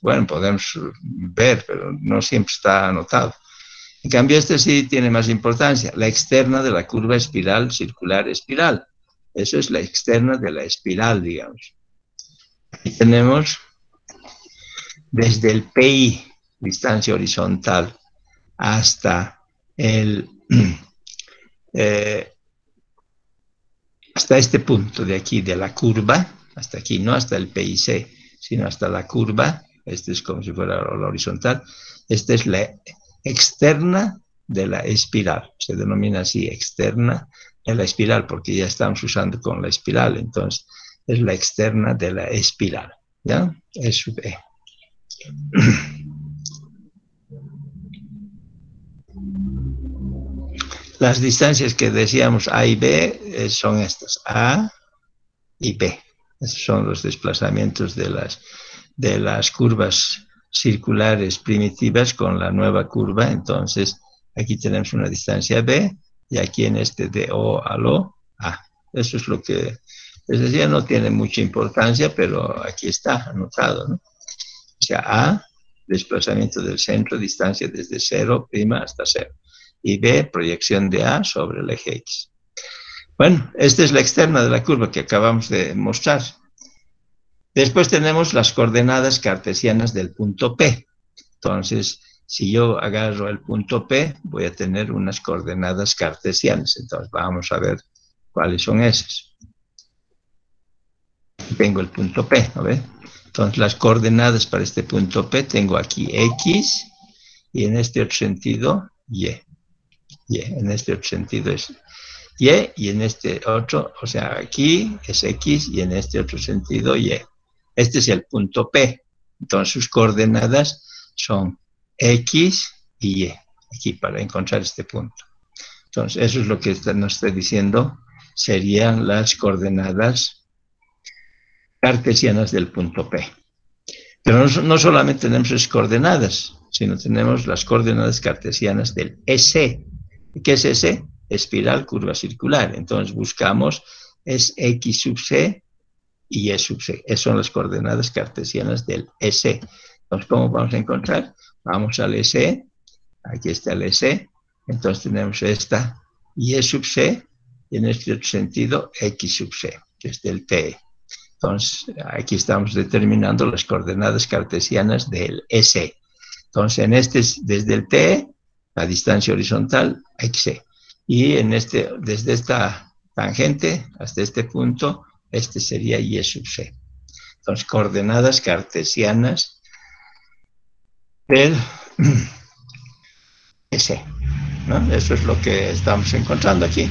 bueno, podemos ver, pero no siempre está anotado. En cambio, este sí tiene más importancia. La externa de la curva espiral, circular, espiral. Eso es la externa de la espiral, digamos. Aquí tenemos desde el PI, distancia horizontal, hasta el hasta este punto de aquí, de la curva, hasta aquí, no hasta el PIC, sino hasta la curva. Este es como si fuera la horizontal. Esta es la externa de la espiral. Se denomina así, externa de la espiral, porque ya estamos usando con la espiral. Entonces, es la externa de la espiral. ¿Ya? E sub E. Las distancias que decíamos A y B son estas, A y B. Estos son los desplazamientos de las curvas circulares primitivas con la nueva curva. Entonces, aquí tenemos una distancia B y aquí en este de O al O, A. Eso es lo que les decía, no tiene mucha importancia, pero aquí está anotado, ¿no? O sea, A, desplazamiento del centro, distancia desde 0' hasta 0. Y B, proyección de A sobre el eje X. Bueno, esta es la externa de la curva que acabamos de mostrar. Después tenemos las coordenadas cartesianas del punto P. Entonces, si yo agarro el punto P, voy a tener unas coordenadas cartesianas. Entonces, vamos a ver cuáles son esas. Tengo el punto P, ¿no ve? Entonces, las coordenadas para este punto P, tengo aquí X, y en este otro sentido, Y. Y, en este otro sentido es Y, y en este otro, o sea, aquí es X, y en este otro sentido, Y. Este es el punto P. Entonces, sus coordenadas son X y Y, aquí, para encontrar este punto. Entonces, eso es lo que nos está diciendo, serían las coordenadas cartesianas del punto P. Pero no solamente tenemos esas coordenadas, sino tenemos las coordenadas cartesianas del EC. ¿Qué es EC? Espiral, curva circular. Entonces buscamos, es X sub C y Y sub C. Esas son las coordenadas cartesianas del EC. Entonces, ¿cómo vamos a encontrar? Vamos al EC, aquí está el EC, entonces tenemos esta Y sub C, y en este otro sentido, X sub C, que es del TE. Entonces, aquí estamos determinando las coordenadas cartesianas del EC. Entonces, en este, desde el TE, la distancia horizontal, XC. Y en este, desde esta tangente hasta este punto, este sería Y sub C. Entonces, coordenadas cartesianas del EC, ¿no? Eso es lo que estamos encontrando aquí.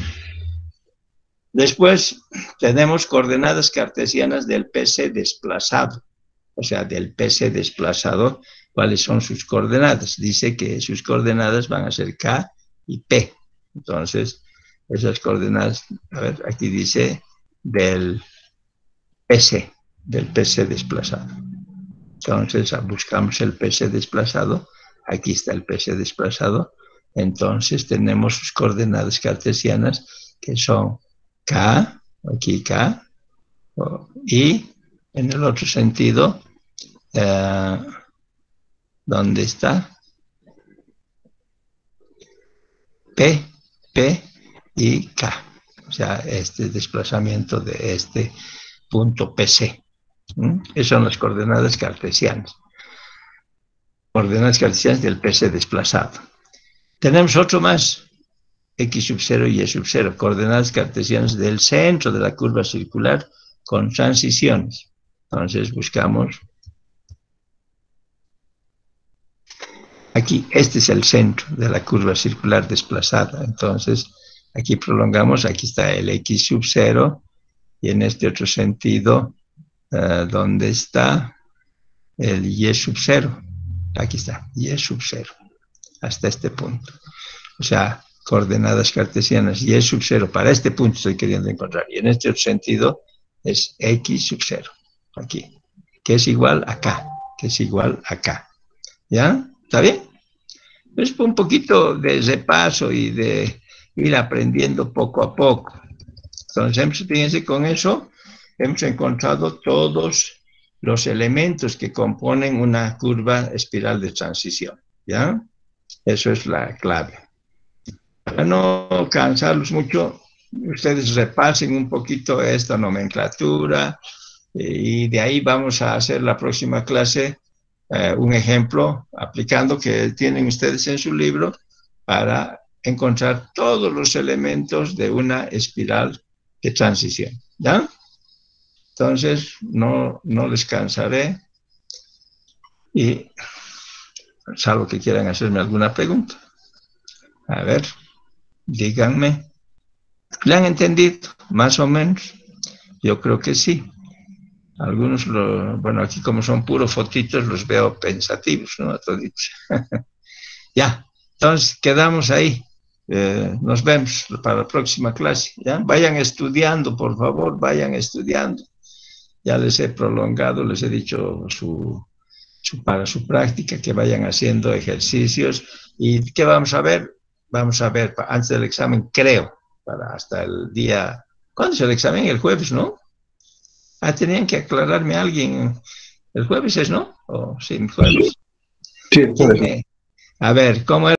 Después tenemos coordenadas cartesianas del PC desplazado, o sea, del PC desplazado. ¿Cuáles son sus coordenadas? Dice que sus coordenadas van a ser K y P. Entonces, esas coordenadas, a ver, aquí dice del PC desplazado. Entonces, buscamos el PC desplazado. Aquí está el PC desplazado. Entonces, tenemos sus coordenadas cartesianas que son K, aquí K, y en el otro sentido, ¿dónde está? P y K. O sea, este desplazamiento de este punto PC. Esas son las coordenadas cartesianas. Coordenadas cartesianas del PC desplazado. Tenemos otro más. X sub 0 y Y sub 0. Coordenadas cartesianas del centro de la curva circular con transiciones. Entonces buscamos. Aquí, este es el centro de la curva circular desplazada. Entonces, aquí prolongamos, aquí está el X sub 0, y en este otro sentido, ¿dónde está el Y sub 0? Aquí está, Y sub 0, hasta este punto. O sea, coordenadas cartesianas Y sub 0, para este punto estoy queriendo encontrar, y en este otro sentido es X sub 0, aquí, que es igual a K, ¿Ya? ¿Está bien? Es un poquito de repaso y de ir aprendiendo poco a poco. Entonces, fíjense, con eso hemos encontrado todos los elementos que componen una curva espiral de transición, ¿ya? Eso es la clave. Para no cansarlos mucho, ustedes repasen un poquito esta nomenclatura y de ahí vamos a hacer la próxima clase un ejemplo aplicando que tienen ustedes en su libro para encontrar todos los elementos de una espiral de transición, ¿ya? Entonces, no les cansaré, y salvo que quieran hacerme alguna pregunta. A ver, díganme. ¿Le han entendido? Más o menos. Yo creo que sí. Algunos, bueno, aquí como son puros fotitos, los veo pensativos, ¿no? Ya, entonces quedamos ahí. Nos vemos para la próxima clase, ¿ya? Vayan estudiando, por favor, vayan estudiando. Ya les he prolongado, les he dicho para su práctica, que vayan haciendo ejercicios. ¿Y qué vamos a ver? Vamos a ver antes del examen, creo, hasta el día... ¿Cuándo es el examen? El jueves, ¿no? Tenían que aclararme a alguien. El jueves es, ¿no? Sí, el jueves. Sí, el jueves. A ver, ¿cómo es?